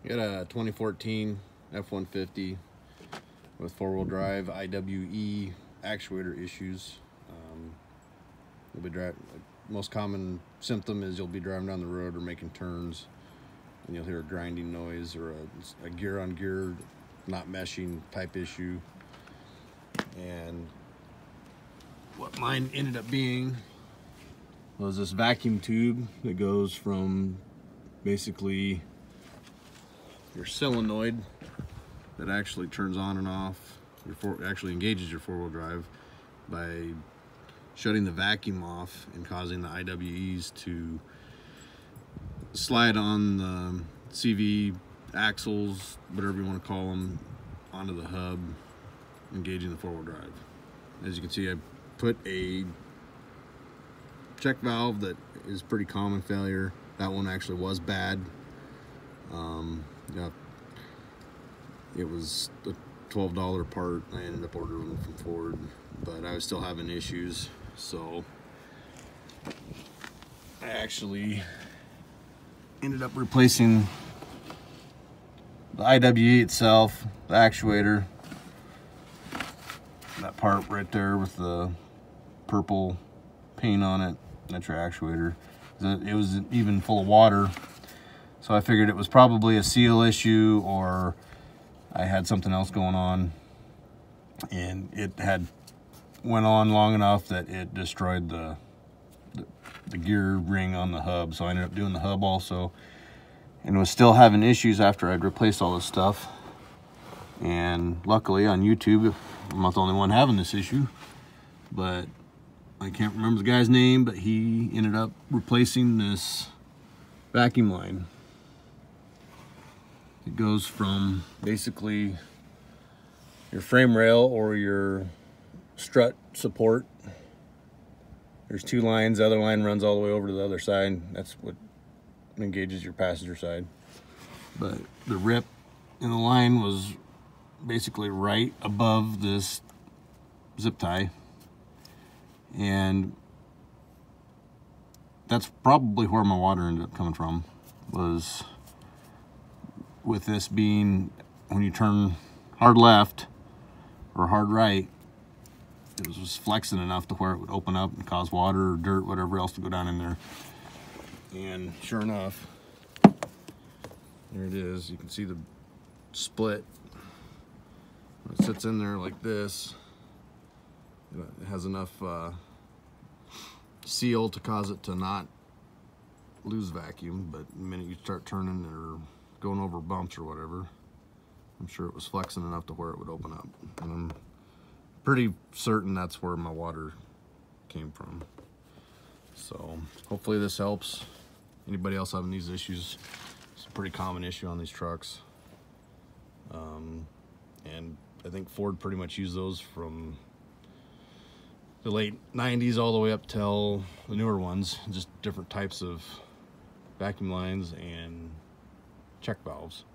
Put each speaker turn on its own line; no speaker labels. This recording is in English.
Got a 2014 F-150 with four-wheel drive IWE actuator issues. You'll be driving. Most common symptom is you'll be driving down the road or making turns, and you'll hear a grinding noise or a gear-on-gear not meshing type issue. And what mine ended up being was this vacuum tube that goes from basically your solenoid that actually turns on and off, actually engages your four-wheel drive by shutting the vacuum off and causing the IWEs to slide on the CV axles, whatever you want to call them, onto the hub, engaging the four-wheel drive. As you can see, I put a check valve that is pretty common failure. That one actually was bad. Yeah, it was a $12 part. I ended up ordering them from Ford, but I was still having issues, so I actually ended up replacing the IWE itself, the actuator, that part right there with the purple paint on it. That's your actuator. It was even full of water, so I figured it was probably a seal issue or I had something else going on, and it had went on long enough that it destroyed the gear ring on the hub. So I ended up doing the hub also, and was still having issues after I'd replaced all this stuff. And luckily on YouTube, I'm not the only one having this issue, but I can't remember the guy's name, but he ended up replacing this vacuum line. It goes from basically your frame rail or your strut support. There's two lines. The other line runs all the way over to the other side. That's what engages your passenger side. But the rip in the line was basically right above this zip tie. And that's probably where my water ended up coming from, was with this being, when you turn hard left or hard right, it was flexing enough to where it would open up and cause water or dirt, whatever else, to go down in there. And sure enough, there it is. You can see the split. When it sits in there like this, it has enough seal to cause it to not lose vacuum, but the minute you start turning or going over bumps or whatever, I'm sure it was flexing enough to where it would open up. And I'm pretty certain that's where my water came from. So hopefully this helps anybody else having these issues. It's a pretty common issue on these trucks. And I think Ford pretty much used those from the late 90s all the way up till the newer ones, just different types of vacuum lines and check valves.